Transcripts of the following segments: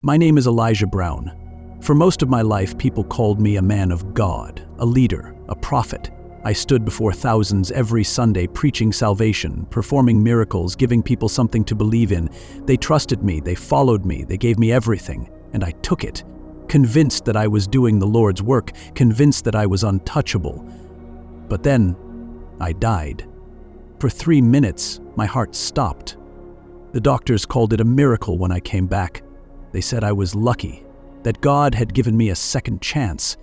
My name is Elijah Brown. For most of my life, people called me a man of God, a leader, a prophet. I stood before thousands every Sunday preaching salvation, performing miracles, giving people something to believe in. They trusted me, they followed me, they gave me everything, and I took it, convinced that I was doing the Lord's work, convinced that I was untouchable. But then, I died. For 3 minutes, my heart stopped. The doctors called it a miracle when I came back. They said I was lucky, that God had given me a second chance,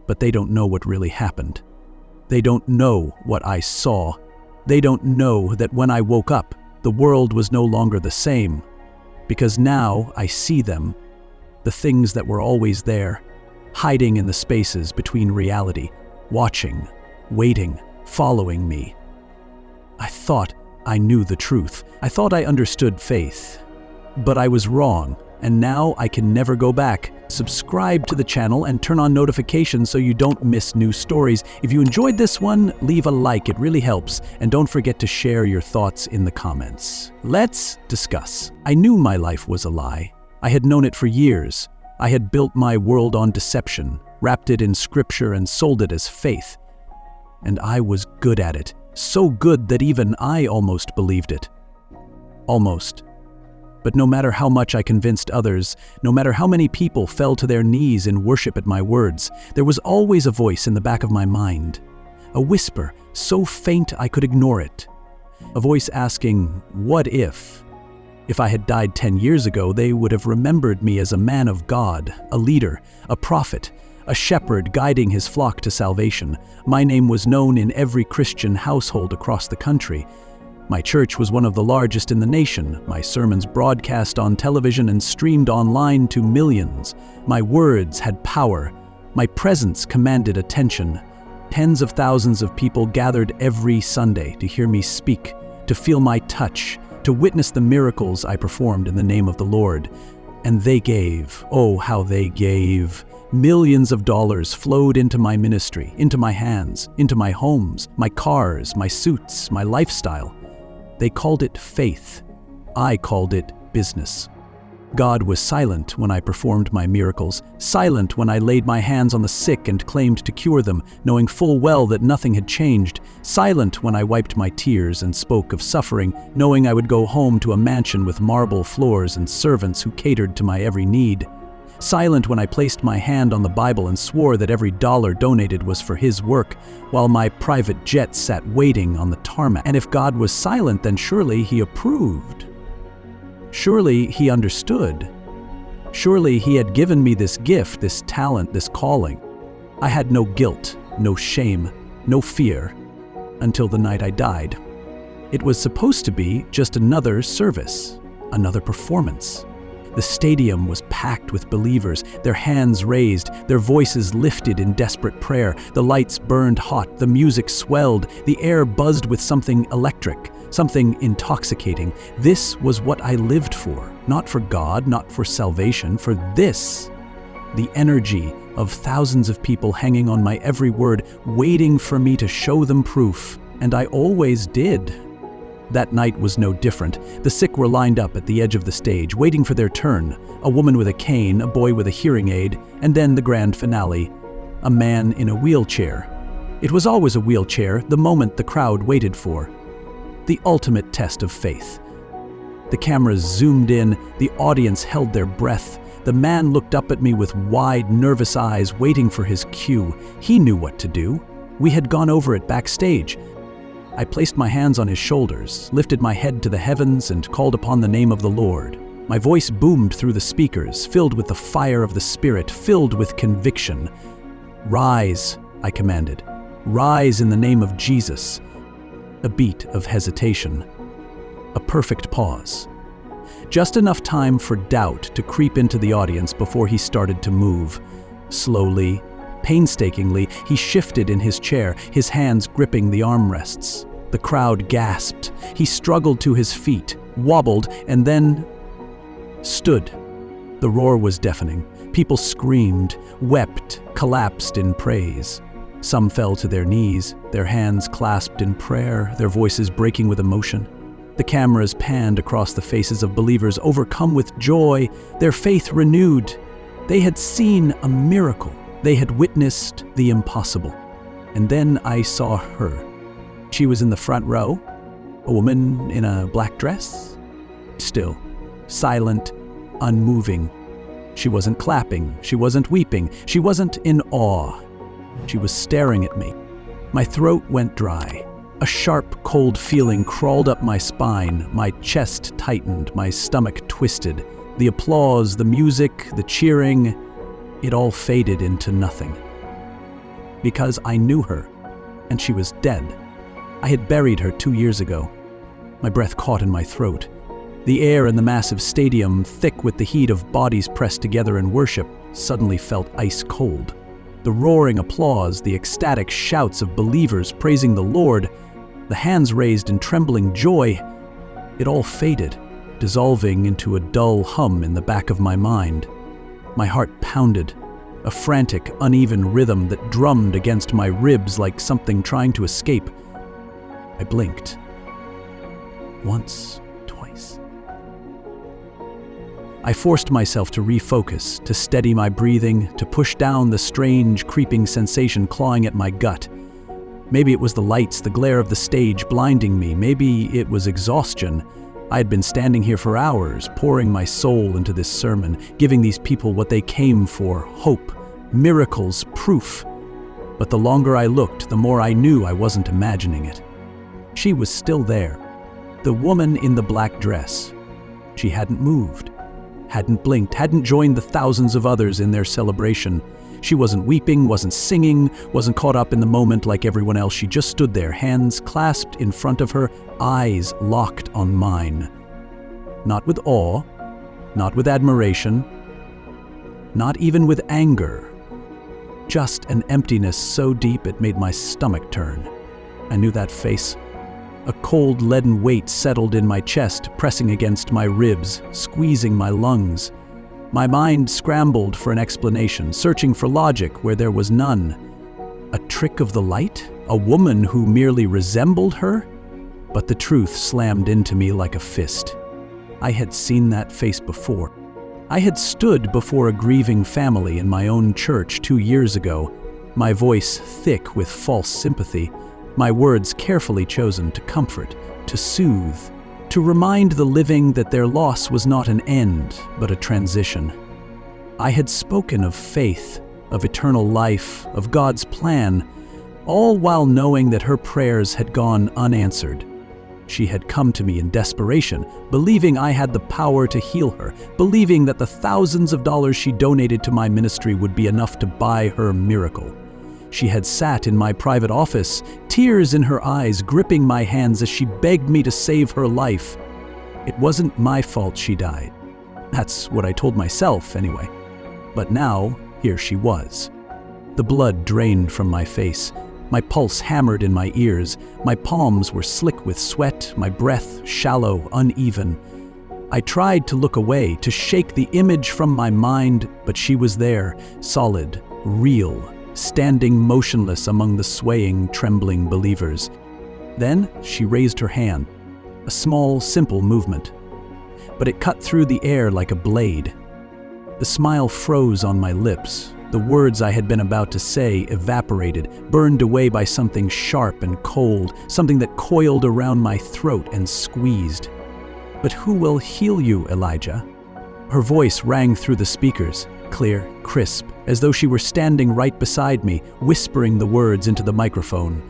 but they don't know what really happened. They don't know what I saw. They don't know that when I woke up, the world was no longer the same, because now I see them, the things that were always there, hiding in the spaces between reality, watching, waiting, following me. I thought I knew the truth. I thought I understood faith, but I was wrong. And now I can never go back. Subscribe to the channel and turn on notifications so you don't miss new stories. If you enjoyed this one, leave a like, it really helps. And don't forget to share your thoughts in the comments. Let's discuss. I knew my life was a lie. I had known it for years. I had built my world on deception, wrapped it in scripture and sold it as faith. And I was good at it. So good that even I almost believed it. Almost. But no matter how much I convinced others, no matter how many people fell to their knees in worship at my words, there was always a voice in the back of my mind. A whisper, so faint I could ignore it. A voice asking, what if? If I had died 10 years ago, they would have remembered me as a man of God, a leader, a prophet, a shepherd guiding his flock to salvation. My name was known in every Christian household across the country. My church was one of the largest in the nation, my sermons broadcast on television and streamed online to millions. My words had power. My presence commanded attention. Tens of thousands of people gathered every Sunday to hear me speak, to feel my touch, to witness the miracles I performed in the name of the Lord. And they gave, oh how they gave. Millions of dollars flowed into my ministry, into my hands, into my homes, my cars, my suits, my lifestyle. They called it faith. I called it business. God was silent when I performed my miracles, silent when I laid my hands on the sick and claimed to cure them, knowing full well that nothing had changed, silent when I wiped my tears and spoke of suffering, knowing I would go home to a mansion with marble floors and servants who catered to my every need. Silent when I placed my hand on the Bible and swore that every dollar donated was for His work, while my private jet sat waiting on the tarmac. And if God was silent, then surely He approved. Surely He understood. Surely He had given me this gift, this talent, this calling. I had no guilt, no shame, no fear, until the night I died. It was supposed to be just another service, another performance. The stadium was packed with believers, their hands raised, their voices lifted in desperate prayer. The lights burned hot, the music swelled, the air buzzed with something electric, something intoxicating. This was what I lived for, not for God, not for salvation, for this. The energy of thousands of people hanging on my every word, waiting for me to show them proof. And I always did. That night was no different. The sick were lined up at the edge of the stage, waiting for their turn. A woman with a cane, a boy with a hearing aid, and then the grand finale, a man in a wheelchair. It was always a wheelchair, the moment the crowd waited for. The ultimate test of faith. The cameras zoomed in, the audience held their breath. The man looked up at me with wide, nervous eyes, waiting for his cue. He knew what to do. We had gone over it backstage. I placed my hands on his shoulders, lifted my head to the heavens, and called upon the name of the Lord. My voice boomed through the speakers, filled with the fire of the Spirit, filled with conviction. Rise, I commanded. Rise in the name of Jesus. A beat of hesitation. A perfect pause. Just enough time for doubt to creep into the audience before he started to move. Slowly, painstakingly, he shifted in his chair, his hands gripping the armrests. The crowd gasped. He struggled to his feet, wobbled, and then stood. The roar was deafening. People screamed, wept, collapsed in praise. Some fell to their knees, their hands clasped in prayer, their voices breaking with emotion. The cameras panned across the faces of believers overcome with joy, their faith renewed. They had seen a miracle. They had witnessed the impossible. And then I saw her. She was in the front row, a woman in a black dress. Still, silent, unmoving. She wasn't clapping, she wasn't weeping, she wasn't in awe. She was staring at me. My throat went dry. A sharp, cold feeling crawled up my spine, my chest tightened, my stomach twisted. The applause, the music, the cheering, it all faded into nothing. Because I knew her, and she was dead. I had buried her 2 years ago. My breath caught in my throat. The air in the massive stadium, thick with the heat of bodies pressed together in worship, suddenly felt ice cold. The roaring applause, the ecstatic shouts of believers praising the Lord, the hands raised in trembling joy, it all faded, dissolving into a dull hum in the back of my mind. My heart pounded, a frantic, uneven rhythm that drummed against my ribs like something trying to escape. I blinked. Once, twice. I forced myself to refocus, to steady my breathing, to push down the strange, creeping sensation clawing at my gut. Maybe it was the lights, the glare of the stage blinding me. Maybe it was exhaustion. I had been standing here for hours, pouring my soul into this sermon, giving these people what they came for: hope, miracles, proof. But the longer I looked, the more I knew I wasn't imagining it. She was still there. The woman in the black dress. She hadn't moved, hadn't blinked, hadn't joined the thousands of others in their celebration. She wasn't weeping, wasn't singing, wasn't caught up in the moment like everyone else. She just stood there, hands clasped in front of her, eyes locked on mine. Not with awe, not with admiration, not even with anger. Just an emptiness so deep it made my stomach turn. I knew that face. A cold, leaden weight settled in my chest, pressing against my ribs, squeezing my lungs. My mind scrambled for an explanation, searching for logic where there was none. A trick of the light? A woman who merely resembled her? But the truth slammed into me like a fist. I had seen that face before. I had stood before a grieving family in my own church 2 years ago, my voice thick with false sympathy, my words carefully chosen to comfort, to soothe, to remind the living that their loss was not an end, but a transition. I had spoken of faith, of eternal life, of God's plan, all while knowing that her prayers had gone unanswered. She had come to me in desperation, believing I had the power to heal her, believing that the thousands of dollars she donated to my ministry would be enough to buy her miracle. She had sat in my private office, tears in her eyes, gripping my hands as she begged me to save her life. It wasn't my fault she died. That's what I told myself, anyway. But now, here she was. The blood drained from my face. My pulse hammered in my ears. My palms were slick with sweat, my breath shallow, uneven. I tried to look away, to shake the image from my mind, but she was there, solid, real, standing motionless among the swaying, trembling believers. Then she raised her hand, a small, simple movement, but it cut through the air like a blade. The smile froze on my lips. The words I had been about to say evaporated, burned away by something sharp and cold, something that coiled around my throat and squeezed. "But who will heal you, Elijah?" Her voice rang through the speakers, clear, crisp, as though she were standing right beside me, whispering the words into the microphone.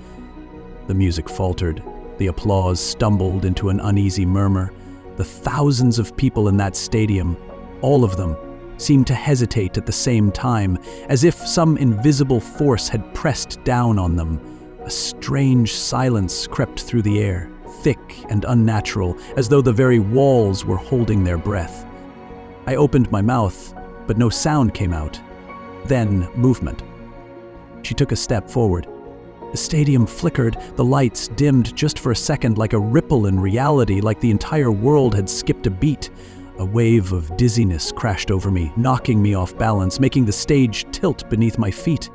The music faltered. The applause stumbled into an uneasy murmur. The thousands of people in that stadium, all of them, seemed to hesitate at the same time, as if some invisible force had pressed down on them. A strange silence crept through the air, thick and unnatural, as though the very walls were holding their breath. I opened my mouth, but no sound came out. Then movement. She took a step forward. The stadium flickered, the lights dimmed just for a second like a ripple in reality, like the entire world had skipped a beat. A wave of dizziness crashed over me, knocking me off balance, making the stage tilt beneath my feet.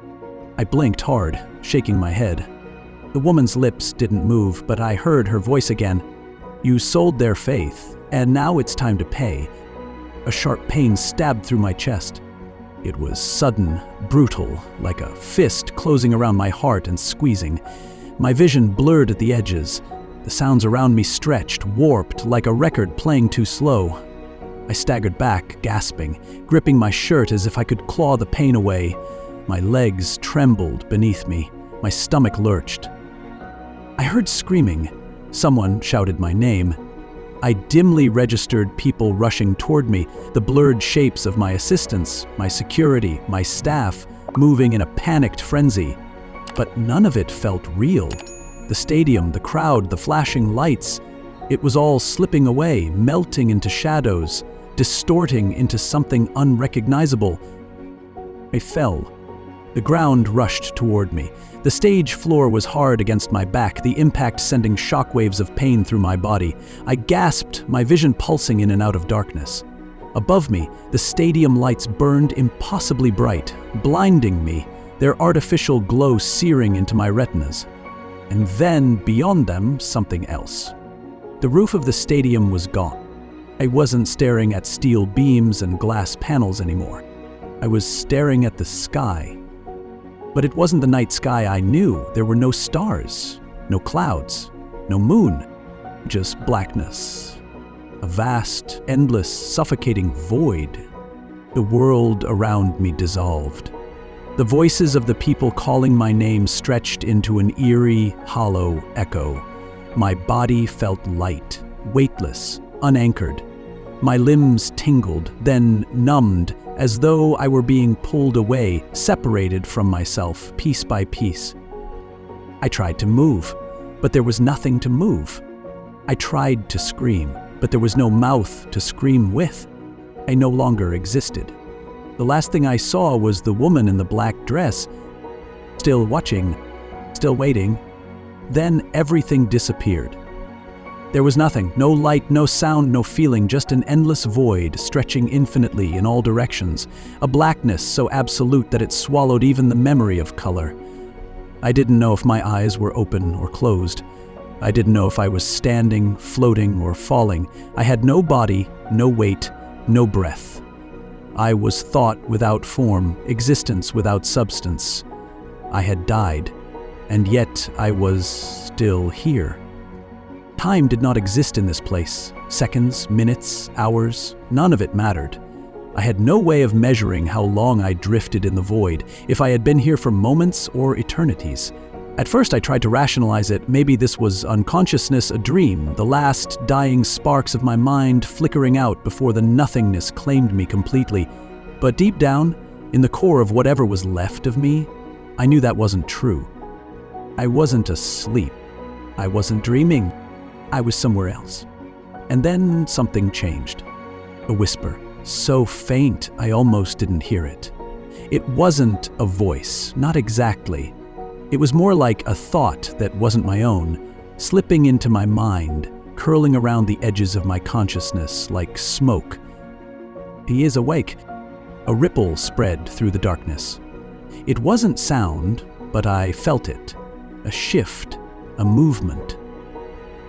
I blinked hard, shaking my head. The woman's lips didn't move, but I heard her voice again. You sold their faith, and now it's time to pay. A sharp pain stabbed through my chest. It was sudden, brutal, like a fist closing around my heart and squeezing. My vision blurred at the edges. The sounds around me stretched, warped, like a record playing too slow. I staggered back, gasping, gripping my shirt as if I could claw the pain away. My legs trembled beneath me. My stomach lurched. I heard screaming. Someone shouted my name. I dimly registered people rushing toward me, the blurred shapes of my assistants, my security, my staff, moving in a panicked frenzy. But none of it felt real. The stadium, the crowd, the flashing lights, it was all slipping away, melting into shadows, distorting into something unrecognizable. I fell. The ground rushed toward me. The stage floor was hard against my back, the impact sending shockwaves of pain through my body. I gasped, my vision pulsing in and out of darkness. Above me, the stadium lights burned impossibly bright, blinding me, their artificial glow searing into my retinas. And then, beyond them, something else. The roof of the stadium was gone. I wasn't staring at steel beams and glass panels anymore. I was staring at the sky. But it wasn't the night sky I knew. There were no stars, no clouds, no moon, just blackness. A vast, endless, suffocating void. The world around me dissolved. The voices of the people calling my name stretched into an eerie, hollow echo. My body felt light, weightless, unanchored. My limbs tingled, then numbed, as though I were being pulled away, separated from myself, piece by piece. I tried to move, but there was nothing to move. I tried to scream, but there was no mouth to scream with. I no longer existed. The last thing I saw was the woman in the black dress, still watching, still waiting. Then everything disappeared. There was nothing, no light, no sound, no feeling, just an endless void stretching infinitely in all directions, a blackness so absolute that it swallowed even the memory of color. I didn't know if my eyes were open or closed. I didn't know if I was standing, floating, or falling. I had no body, no weight, no breath. I was thought without form, existence without substance. I had died, and yet I was still here. Time did not exist in this place. Seconds, minutes, hours, none of it mattered. I had no way of measuring how long I drifted in the void, if I had been here for moments or eternities. At first I tried to rationalize it. Maybe this was unconsciousness, a dream, the last dying sparks of my mind flickering out before the nothingness claimed me completely. But deep down, in the core of whatever was left of me, I knew that wasn't true. I wasn't asleep. I wasn't dreaming. I was somewhere else. And then something changed. A whisper, so faint I almost didn't hear it. It wasn't a voice, not exactly. It was more like a thought that wasn't my own, slipping into my mind, curling around the edges of my consciousness like smoke. He is awake. A ripple spread through the darkness. It wasn't sound, but I felt it. A shift, a movement.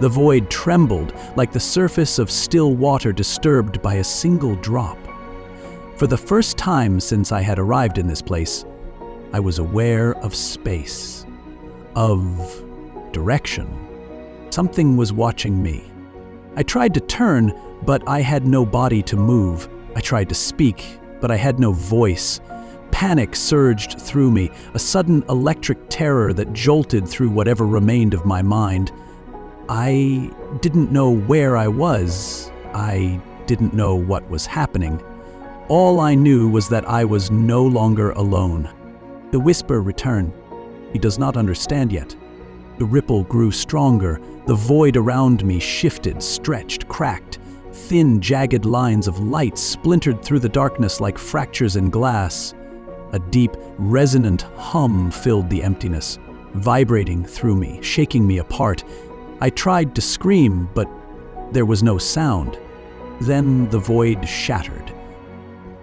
The void trembled like the surface of still water disturbed by a single drop. For the first time since I had arrived in this place, I was aware of space, of direction. Something was watching me. I tried to turn, but I had no body to move. I tried to speak, but I had no voice. Panic surged through me, a sudden electric terror that jolted through whatever remained of my mind. I didn't know where I was. I didn't know what was happening. All I knew was that I was no longer alone. The whisper returned. He does not understand yet. The ripple grew stronger. The void around me shifted, stretched, cracked. Thin, jagged lines of light splintered through the darkness like fractures in glass. A deep, resonant hum filled the emptiness, vibrating through me, shaking me apart. I tried to scream, but there was no sound. Then the void shattered.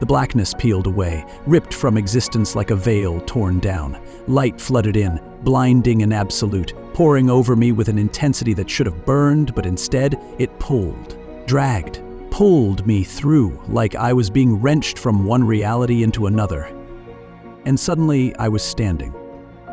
The blackness peeled away, ripped from existence like a veil torn down. Light flooded in, blinding and absolute, pouring over me with an intensity that should have burned, but instead, It pulled, dragged, pulled me through like I was being wrenched from one reality into another. And suddenly I was standing.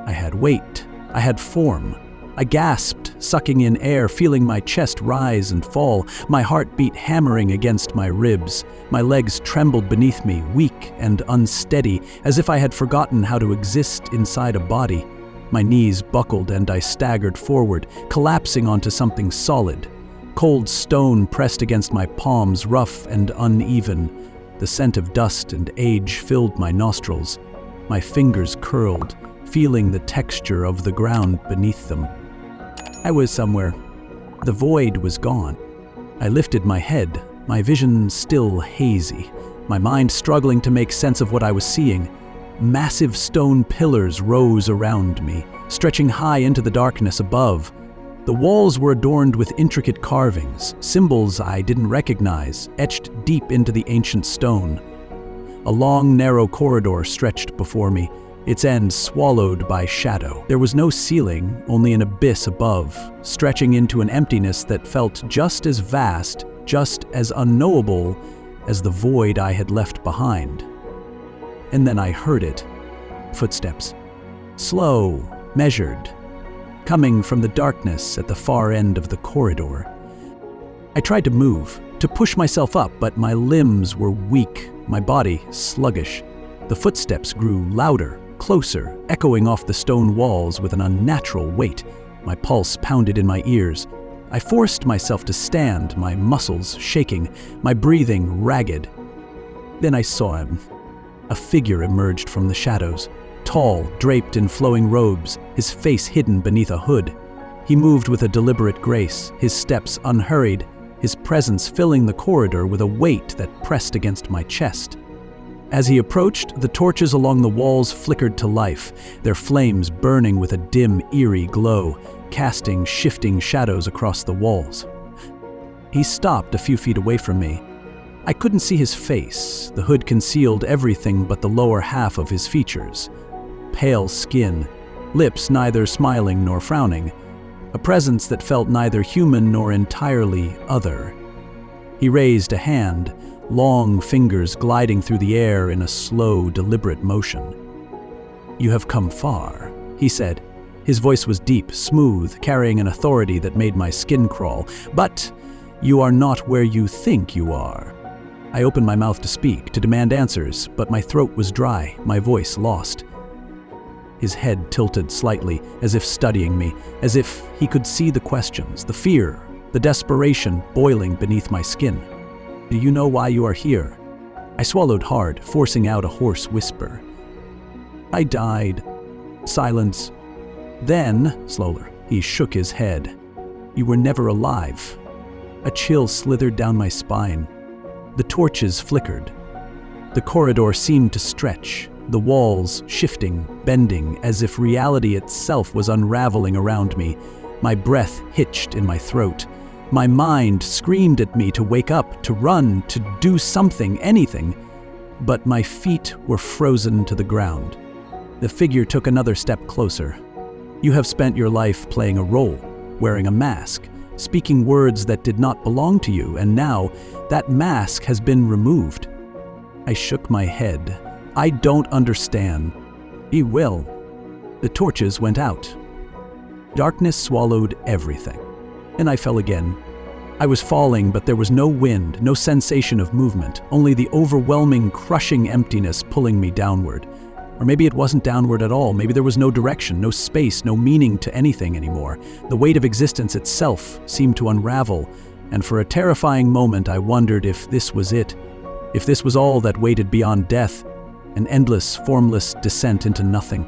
I had weight. I had form. I gasped, sucking in air, feeling my chest rise and fall, my heartbeat hammering against my ribs. My legs trembled beneath me, weak and unsteady, as if I had forgotten how to exist inside a body. My knees buckled and I staggered forward, collapsing onto something solid. Cold stone pressed against my palms, rough and uneven. The scent of dust and age filled my nostrils. My fingers curled, feeling the texture of the ground beneath them. I was somewhere. The void was gone. I lifted my head, my vision still hazy, my mind struggling to make sense of what I was seeing. Massive stone pillars rose around me, stretching high into the darkness above. The walls were adorned with intricate carvings, symbols I didn't recognize, etched deep into the ancient stone. A long, narrow corridor stretched before me, its end swallowed by shadow. There was no ceiling, only an abyss above, stretching into an emptiness that felt just as vast, just as unknowable as the void I had left behind. And then I heard it. Footsteps. Slow, measured, coming from the darkness at the far end of the corridor. I tried to move, to push myself up, but my limbs were weak, my body sluggish. The footsteps grew louder, closer, echoing off the stone walls with an unnatural weight. My pulse pounded in my ears. I forced myself to stand, my muscles shaking, my breathing ragged. Then I saw him. A figure emerged from the shadows, tall, draped in flowing robes, his face hidden beneath a hood. He moved with a deliberate grace, his steps unhurried, his presence filling the corridor with a weight that pressed against my chest. As he approached, the torches along the walls flickered to life, their flames burning with a dim, eerie glow, casting shifting shadows across the walls. He stopped a few feet away from me. I couldn't see his face. The hood concealed everything but the lower half of his features. Pale skin, lips neither smiling nor frowning, a presence that felt neither human nor entirely other. He raised a hand, long fingers gliding through the air in a slow, deliberate motion. "You have come far," he said. His voice was deep, smooth, carrying an authority that made my skin crawl. "But you are not where you think you are." I opened my mouth to speak, to demand answers, but my throat was dry, my voice lost. His head tilted slightly, as if studying me, as if he could see the questions, the fear, the desperation boiling beneath my skin. "Do you know why you are here?" I swallowed hard, forcing out a hoarse whisper. "I died." Silence. Then, slower, he shook his head. "You were never alive." A chill slithered down my spine. The torches flickered. The corridor seemed to stretch, the walls shifting, bending, as if reality itself was unraveling around me. My breath hitched in my throat. My mind screamed at me to wake up, to run, to do something, anything. But my feet were frozen to the ground. The figure took another step closer. "You have spent your life playing a role, wearing a mask, speaking words that did not belong to you, and now that mask has been removed." I shook my head. "I don't understand." "He will." The torches went out. Darkness swallowed everything, and I fell again. I was falling, but there was no wind, no sensation of movement, only the overwhelming, crushing emptiness pulling me downward. Or maybe it wasn't downward at all. Maybe there was no direction, no space, no meaning to anything anymore. The weight of existence itself seemed to unravel, and for a terrifying moment I wondered if this was it, if this was all that waited beyond death, an endless, formless descent into nothing.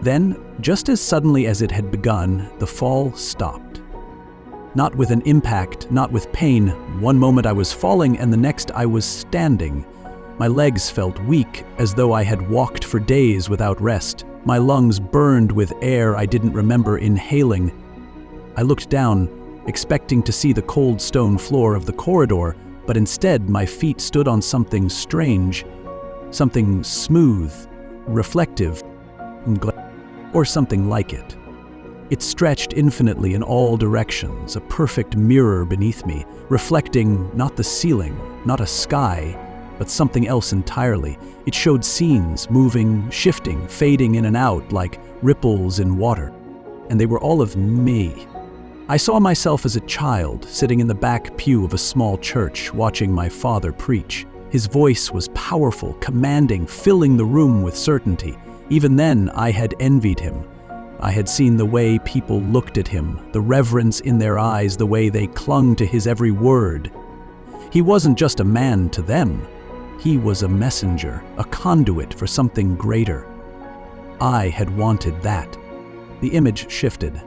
Then, just as suddenly as it had begun, the fall stopped. Not with an impact, not with pain. One moment I was falling, and the next I was standing. My legs felt weak, as though I had walked for days without rest. My lungs burned with air I didn't remember inhaling. I looked down, expecting to see the cold stone floor of the corridor, but instead my feet stood on something strange, something smooth, reflective, or something like it. It stretched infinitely in all directions, a perfect mirror beneath me, reflecting not the ceiling, not a sky, but something else entirely. It showed scenes, moving, shifting, fading in and out like ripples in water. And they were all of me. I saw myself as a child, sitting in the back pew of a small church, watching my father preach. His voice was powerful, commanding, filling the room with certainty. Even then, I had envied him. I had seen the way people looked at him, the reverence in their eyes, the way they clung to his every word. He wasn't just a man to them. He was a messenger, a conduit for something greater. I had wanted that. The image shifted.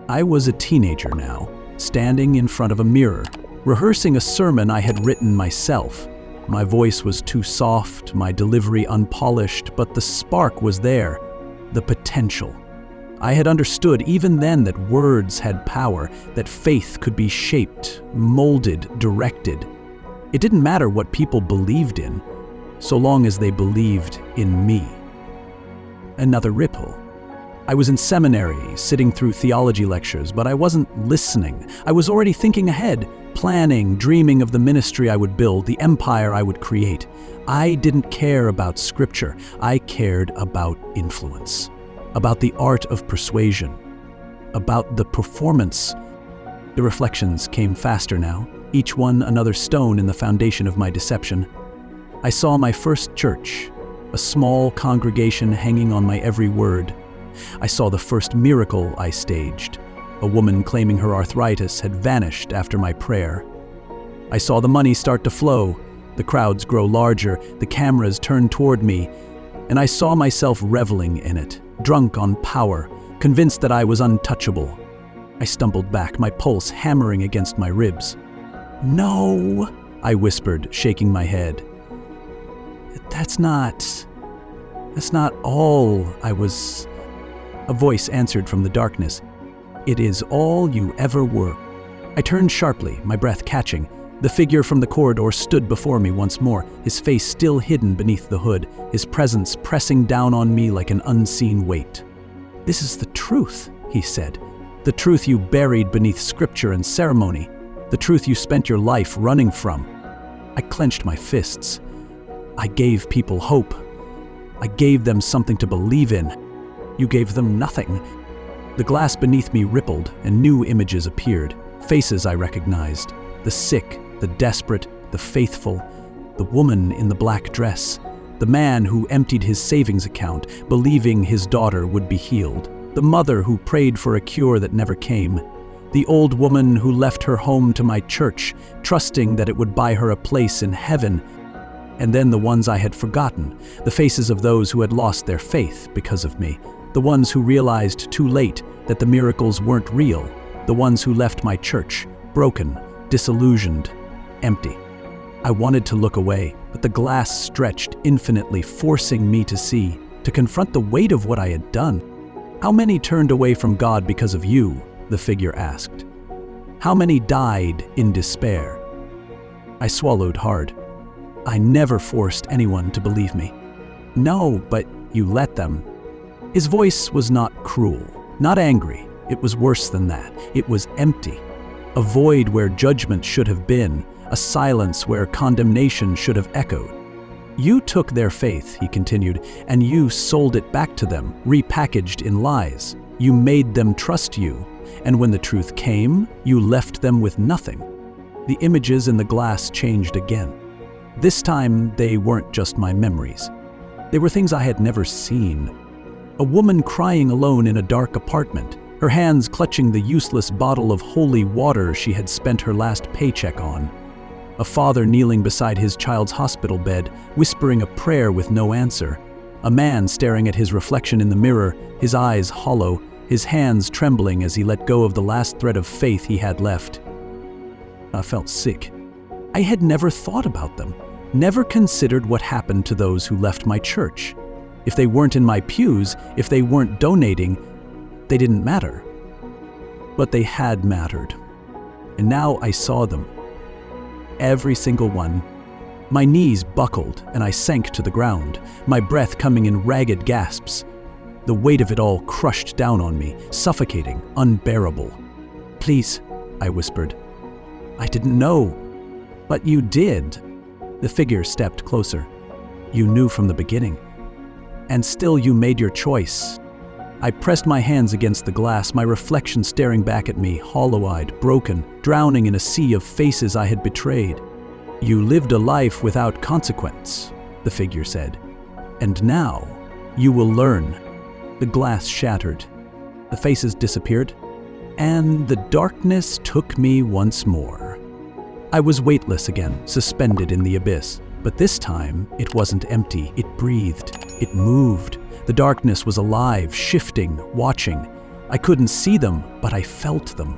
I was a teenager now, standing in front of a mirror, rehearsing a sermon I had written myself. My voice was too soft, my delivery unpolished, but the spark was there, the potential. I had understood even then that words had power, that faith could be shaped, molded, directed. It didn't matter what people believed in, so long as they believed in me. Another ripple. I was in seminary, sitting through theology lectures, but I wasn't listening. I was already thinking ahead, planning, dreaming of the ministry I would build, the empire I would create. I didn't care about scripture. I cared about influence, about the art of persuasion, about the performance. The reflections came faster now, each one another stone in the foundation of my deception. I saw my first church, a small congregation hanging on my every word. I saw the first miracle I staged. A woman claiming her arthritis had vanished after my prayer. I saw the money start to flow, the crowds grow larger, the cameras turn toward me, and I saw myself reveling in it, drunk on power, convinced that I was untouchable. I stumbled back, my pulse hammering against my ribs. "No," I whispered, shaking my head. That's not all I was." A voice answered from the darkness. "It is all you ever were." I turned sharply, my breath catching. The figure from the corridor stood before me once more, his face still hidden beneath the hood, his presence pressing down on me like an unseen weight. "This is the truth," he said. "The truth you buried beneath scripture and ceremony. The truth you spent your life running from." I clenched my fists. I gave people hope. I gave them something to believe in. You gave them nothing. The glass beneath me rippled, and new images appeared. Faces I recognized. The sick, the desperate, the faithful. The woman in the black dress. The man who emptied his savings account, believing his daughter would be healed. The mother who prayed for a cure that never came. The old woman who left her home to my church, trusting that it would buy her a place in heaven. And then the ones I had forgotten, the faces of those who had lost their faith because of me. The ones who realized too late that the miracles weren't real. The ones who left my church, broken, disillusioned, empty. I wanted to look away, but the glass stretched infinitely, forcing me to see, to confront the weight of what I had done. "How many turned away from God because of you?" the figure asked. "How many died in despair?" I swallowed hard. I never forced anyone to believe me. "No, but you let them." His voice was not cruel, not angry. It was worse than that. It was empty. A void where judgment should have been, a silence where condemnation should have echoed. "You took their faith," he continued, "and you sold it back to them, repackaged in lies. You made them trust you, and when the truth came, you left them with nothing." The images in the glass changed again. This time, they weren't just my memories. They were things I had never seen. A woman crying alone in a dark apartment, her hands clutching the useless bottle of holy water she had spent her last paycheck on. A father kneeling beside his child's hospital bed, whispering a prayer with no answer. A man staring at his reflection in the mirror, his eyes hollow, his hands trembling as he let go of the last thread of faith he had left. I felt sick. I had never thought about them, never considered what happened to those who left my church. If they weren't in my pews, if they weren't donating, they didn't matter. But they had mattered. And now I saw them. Every single one. My knees buckled and I sank to the ground, my breath coming in ragged gasps. The weight of it all crushed down on me, suffocating, unbearable. "Please," I whispered. "I didn't know." "But you did." The figure stepped closer. "You knew from the beginning. And still you made your choice." I pressed my hands against the glass, my reflection staring back at me, hollow-eyed, broken, drowning in a sea of faces I had betrayed. "You lived a life without consequence," the figure said. "And now, you will learn." The glass shattered. The faces disappeared. And the darkness took me once more. I was weightless again, suspended in the abyss. But this time, it wasn't empty. It breathed. It moved. The darkness was alive, shifting, watching. I couldn't see them, but I felt them.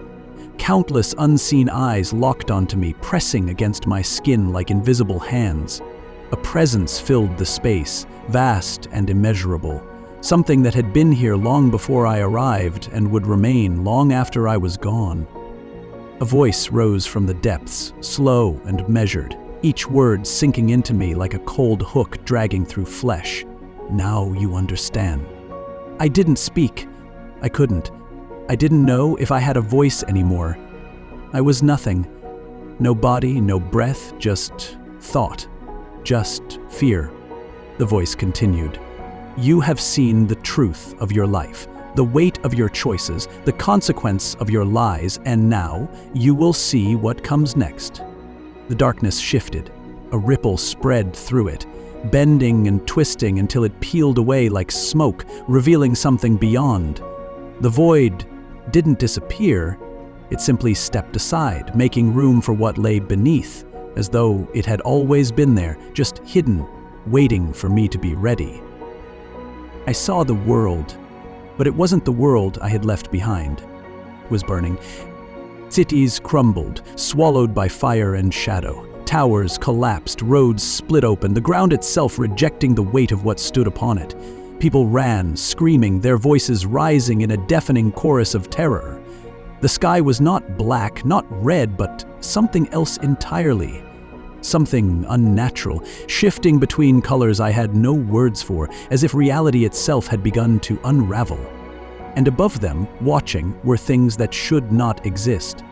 Countless unseen eyes locked onto me, pressing against my skin like invisible hands. A presence filled the space, vast and immeasurable. Something that had been here long before I arrived and would remain long after I was gone. A voice rose from the depths, slow and measured, each word sinking into me like a cold hook dragging through flesh. "Now you understand." I didn't speak. I couldn't. I didn't know if I had a voice anymore. I was nothing. No body, no breath, just thought. Just fear. The voice continued. "You have seen the truth of your life, the weight of your choices, the consequence of your lies, and now you will see what comes next." The darkness shifted. A ripple spread through it, bending and twisting until it peeled away like smoke, revealing something beyond. The void didn't disappear. It simply stepped aside, making room for what lay beneath, as though it had always been there, just hidden, waiting for me to be ready. I saw the world, but it wasn't the world I had left behind. It was burning. Cities crumbled, swallowed by fire and shadow. Towers collapsed, roads split open, the ground itself rejecting the weight of what stood upon it. People ran, screaming, their voices rising in a deafening chorus of terror. The sky was not black, not red, but something else entirely. Something unnatural, shifting between colors I had no words for, as if reality itself had begun to unravel. And above them, watching, were things that should not exist.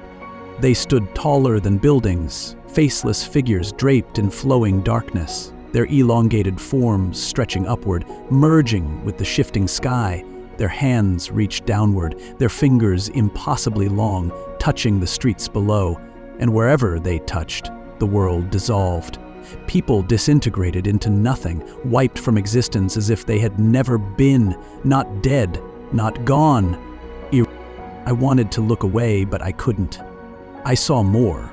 They stood taller than buildings, faceless figures draped in flowing darkness, their elongated forms stretching upward, merging with the shifting sky. Their hands reached downward, their fingers impossibly long, touching the streets below, and wherever they touched, the world dissolved. People disintegrated into nothing, wiped from existence as if they had never been, not dead, not gone. I wanted to look away, but I couldn't. I saw more.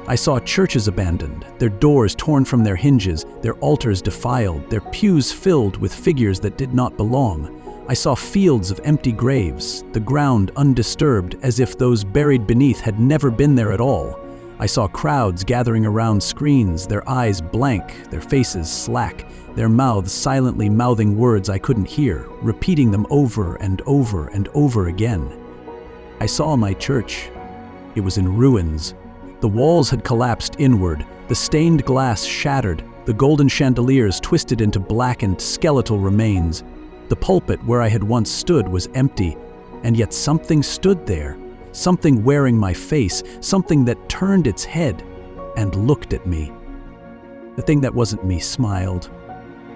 I saw churches abandoned, their doors torn from their hinges, their altars defiled, their pews filled with figures that did not belong. I saw fields of empty graves, the ground undisturbed as if those buried beneath had never been there at all. I saw crowds gathering around screens, their eyes blank, their faces slack, their mouths silently mouthing words I couldn't hear, repeating them over and over and over again. I saw my church. It was in ruins. The walls had collapsed inward, the stained glass shattered, the golden chandeliers twisted into blackened, skeletal remains. The pulpit where I had once stood was empty, and yet something stood there, something wearing my face, something that turned its head and looked at me. The thing that wasn't me smiled.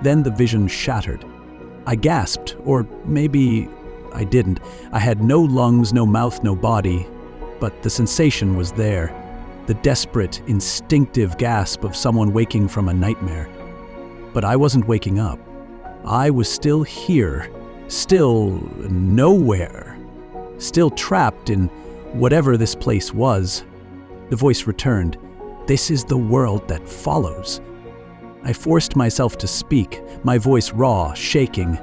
Then the vision shattered. I gasped, or maybe I didn't. I had no lungs, no mouth, no body, but the sensation was there. The desperate, instinctive gasp of someone waking from a nightmare. But I wasn't waking up. I was still here, still nowhere, still trapped in whatever this place was. The voice returned. "This is the world that follows." I forced myself to speak, my voice raw, shaking.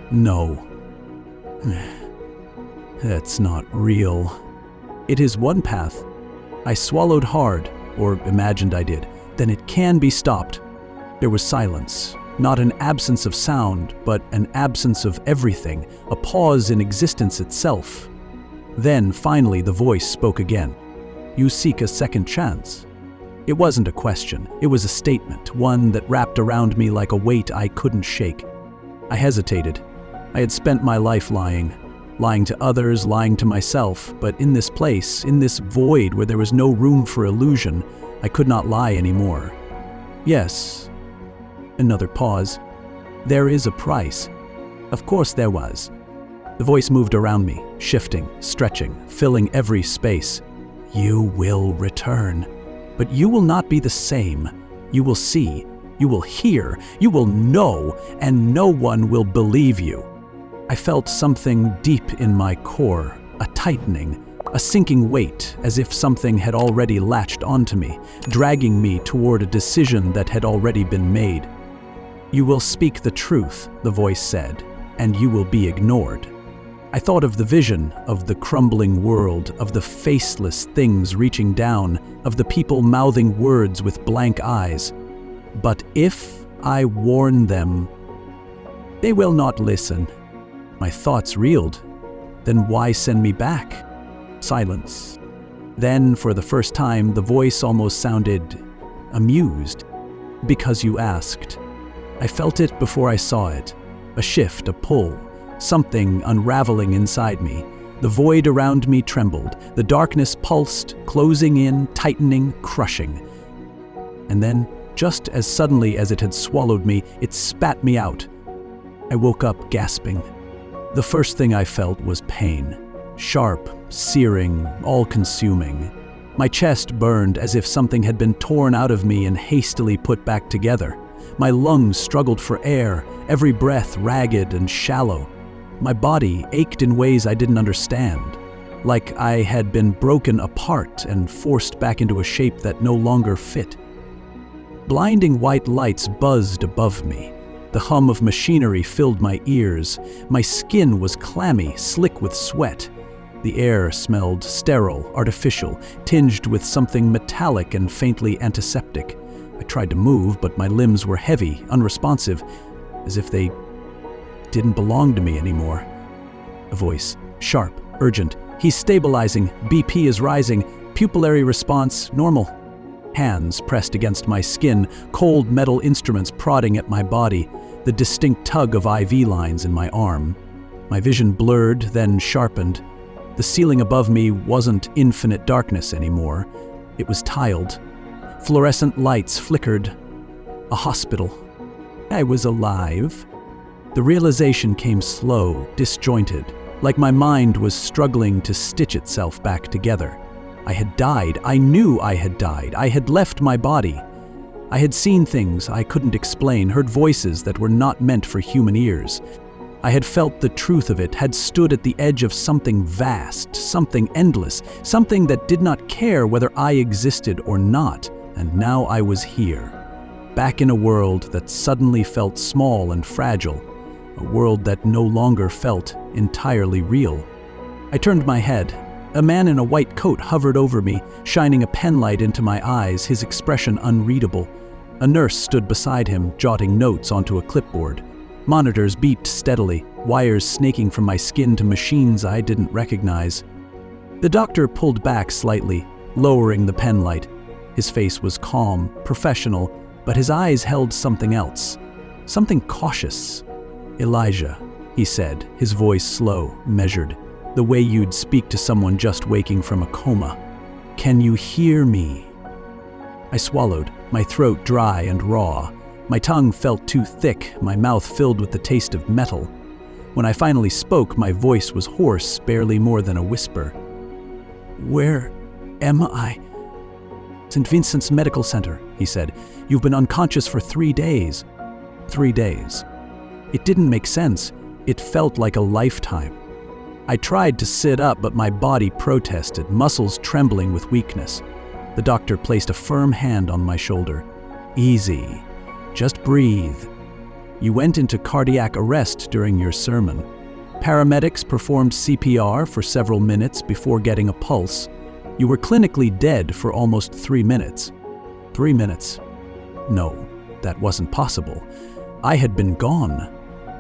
"No. That's not real. It is one path." I swallowed hard, or imagined I did. "Then it can be stopped." There was silence. Not an absence of sound, but an absence of everything, a pause in existence itself. Then, finally, the voice spoke again. "You seek a second chance." It wasn't a question. It was a statement, one that wrapped around me like a weight I couldn't shake. I hesitated. I had spent my life lying to others, lying to myself, but in this place, in this void where there was no room for illusion, I could not lie anymore. Yes. Another pause. There is a price. Of course there was. The voice moved around me, shifting, stretching, filling every space. You will return. But you will not be the same. You will see, you will hear, you will know, and no one will believe you. I felt something deep in my core, a tightening, a sinking weight, as if something had already latched onto me, dragging me toward a decision that had already been made. You will speak the truth, the voice said, and you will be ignored. I thought of the vision, of the crumbling world, of the faceless things reaching down, of the people mouthing words with blank eyes. But if I warn them, they will not listen. My thoughts reeled. Then why send me back? Silence. Then, for the first time, the voice almost sounded amused. Because you asked. I felt it before I saw it. A shift, a pull. Something unraveling inside me. The void around me trembled. The darkness pulsed, closing in, tightening, crushing. And then, just as suddenly as it had swallowed me, it spat me out. I woke up gasping. The first thing I felt was pain. Sharp, searing, all-consuming. My chest burned as if something had been torn out of me and hastily put back together. My lungs struggled for air, every breath ragged and shallow. My body ached in ways I didn't understand, like I had been broken apart and forced back into a shape that no longer fit. Blinding white lights buzzed above me. The hum of machinery filled my ears. My skin was clammy, slick with sweat. The air smelled sterile, artificial, tinged with something metallic and faintly antiseptic. I tried to move, but my limbs were heavy, unresponsive, as if they didn't belong to me anymore. A voice, sharp, urgent. He's stabilizing. BP is rising. Pupillary response, normal. Hands pressed against my skin, cold metal instruments prodding at my body, the distinct tug of IV lines in my arm. My vision blurred, then sharpened. The ceiling above me wasn't infinite darkness anymore. It was tiled. Fluorescent lights flickered. A hospital. I was alive. The realization came slow, disjointed, like my mind was struggling to stitch itself back together. I had died. I knew I had died. I had left my body. I had seen things I couldn't explain, heard voices that were not meant for human ears. I had felt the truth of it, had stood at the edge of something vast, something endless, something that did not care whether I existed or not, and now I was here, back in a world that suddenly felt small and fragile, a world that no longer felt entirely real. I turned my head. A man in a white coat hovered over me, shining a penlight into my eyes, his expression unreadable. A nurse stood beside him, jotting notes onto a clipboard. Monitors beeped steadily, wires snaking from my skin to machines I didn't recognize. The doctor pulled back slightly, lowering the penlight. His face was calm, professional, but his eyes held something else, something cautious. Elijah, he said, his voice slow, measured, the way you'd speak to someone just waking from a coma. Can you hear me? I swallowed, my throat dry and raw. My tongue felt too thick, my mouth filled with the taste of metal. When I finally spoke, my voice was hoarse, barely more than a whisper. Where am I? St. Vincent's Medical Center, he said. You've been unconscious for 3 days. 3 days. It didn't make sense. It felt like a lifetime. I tried to sit up, but my body protested, muscles trembling with weakness. The doctor placed a firm hand on my shoulder. Easy. Just breathe. You went into cardiac arrest during your sermon. Paramedics performed CPR for several minutes before getting a pulse. You were clinically dead for almost 3 minutes. 3 minutes. No, that wasn't possible. I had been gone.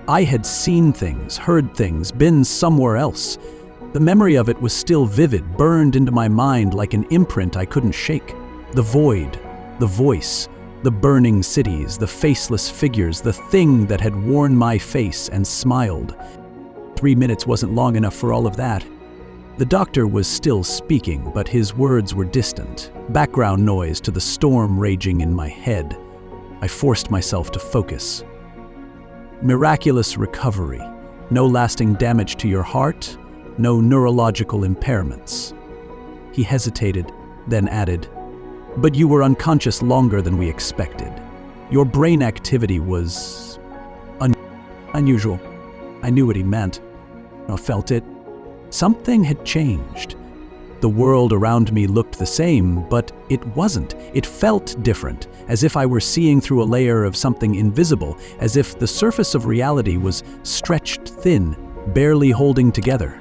I had seen things, heard things, been somewhere else. The memory of it was still vivid, burned into my mind like an imprint I couldn't shake. The void, the voice, the burning cities, the faceless figures, the thing that had worn my face and smiled. 3 minutes wasn't long enough for all of that. The doctor was still speaking, but his words were distant, background noise to the storm raging in my head. I forced myself to focus. Miraculous recovery. No lasting damage to your heart, no neurological impairments. He hesitated, then added, "But you were unconscious longer than we expected. Your brain activity was unusual." I knew what he meant. I felt it. Something had changed. The world around me looked the same, but it wasn't. It felt different, as if I were seeing through a layer of something invisible, as if the surface of reality was stretched thin, barely holding together.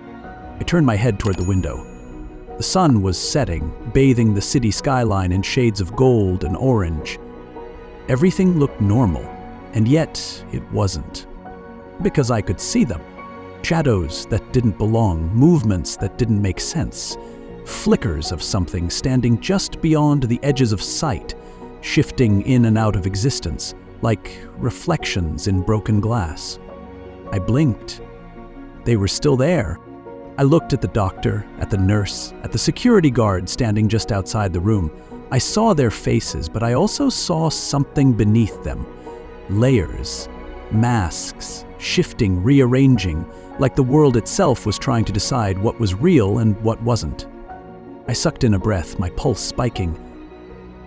I turned my head toward the window. The sun was setting, bathing the city skyline in shades of gold and orange. Everything looked normal, and yet it wasn't. Because I could see them. Shadows that didn't belong, movements that didn't make sense, flickers of something standing just beyond the edges of sight, shifting in and out of existence, like reflections in broken glass. I blinked. They were still there. I looked at the doctor, at the nurse, at the security guard standing just outside the room. I saw their faces, but I also saw something beneath them. Layers, masks, shifting, rearranging, like the world itself was trying to decide what was real and what wasn't. I sucked in a breath, my pulse spiking.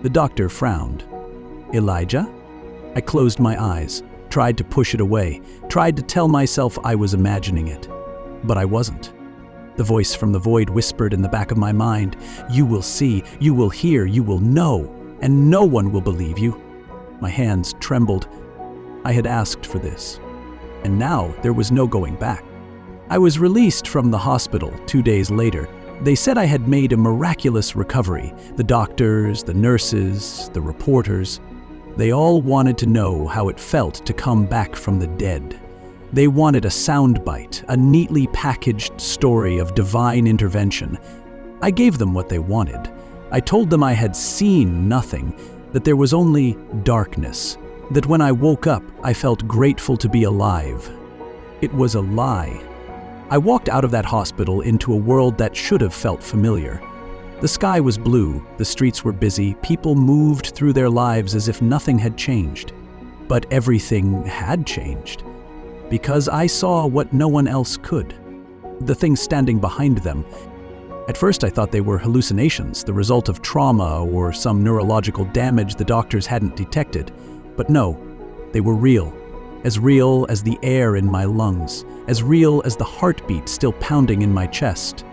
The doctor frowned. "Elijah?" I closed my eyes, tried to push it away, tried to tell myself I was imagining it. But I wasn't. The voice from the void whispered in the back of my mind, "You will see, you will hear, you will know, and no one will believe you." My hands trembled. I had asked for this. And now there was no going back. I was released from the hospital 2 days later. They said I had made a miraculous recovery. The doctors, the nurses, the reporters. They all wanted to know how it felt to come back from the dead. They wanted a soundbite, a neatly packaged story of divine intervention. I gave them what they wanted. I told them I had seen nothing, that there was only darkness, that when I woke up, I felt grateful to be alive. It was a lie. I walked out of that hospital into a world that should have felt familiar. The sky was blue, the streets were busy, people moved through their lives as if nothing had changed. But everything had changed. Because I saw what no one else could. The things standing behind them. At first I thought they were hallucinations, the result of trauma or some neurological damage the doctors hadn't detected. But no, they were real as the air in my lungs, as real as the heartbeat still pounding in my chest.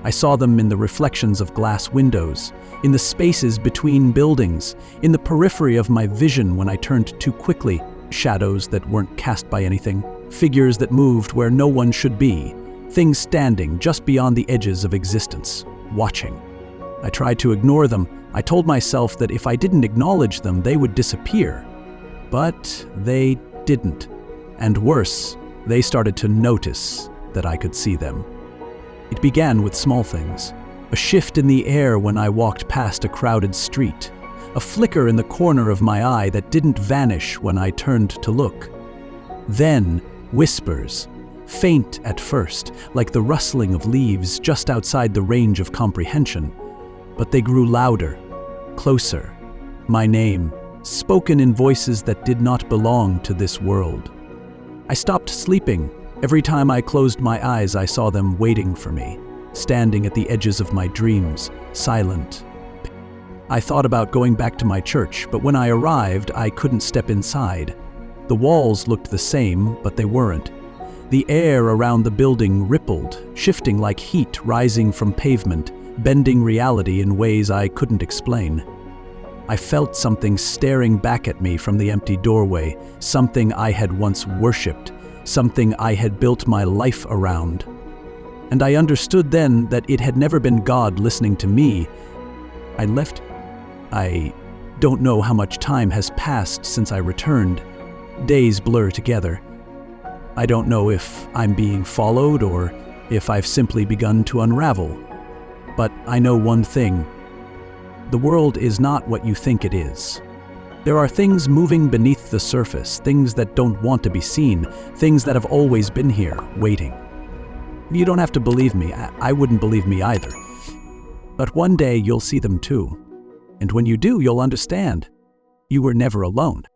I saw them in the reflections of glass windows, in the spaces between buildings, in the periphery of my vision when I turned too quickly, shadows that weren't cast by anything, figures that moved where no one should be, things standing just beyond the edges of existence, watching. I tried to ignore them. I told myself that if I didn't acknowledge them, they would disappear. But they didn't. And worse, they started to notice that I could see them. It began with small things. A shift in the air when I walked past a crowded street. A flicker in the corner of my eye that didn't vanish when I turned to look. Then, whispers. Faint at first, like the rustling of leaves just outside the range of comprehension. But they grew louder, closer. My name, spoken in voices that did not belong to this world. I stopped sleeping. Every time I closed my eyes, I saw them waiting for me, standing at the edges of my dreams, silent. I thought about going back to my church, but when I arrived, I couldn't step inside. The walls looked the same, but they weren't. The air around the building rippled, shifting like heat rising from pavement, bending reality in ways I couldn't explain. I felt something staring back at me from the empty doorway, something I had once worshipped, something I had built my life around. And I understood then that it had never been God listening to me. I left. I don't know how much time has passed since I returned. Days blur together. I don't know if I'm being followed or if I've simply begun to unravel. But I know one thing. The world is not what you think it is. There are things moving beneath the surface, things that don't want to be seen, things that have always been here, waiting. You don't have to believe me. I wouldn't believe me either. But one day you'll see them too. And when you do, you'll understand. You were never alone.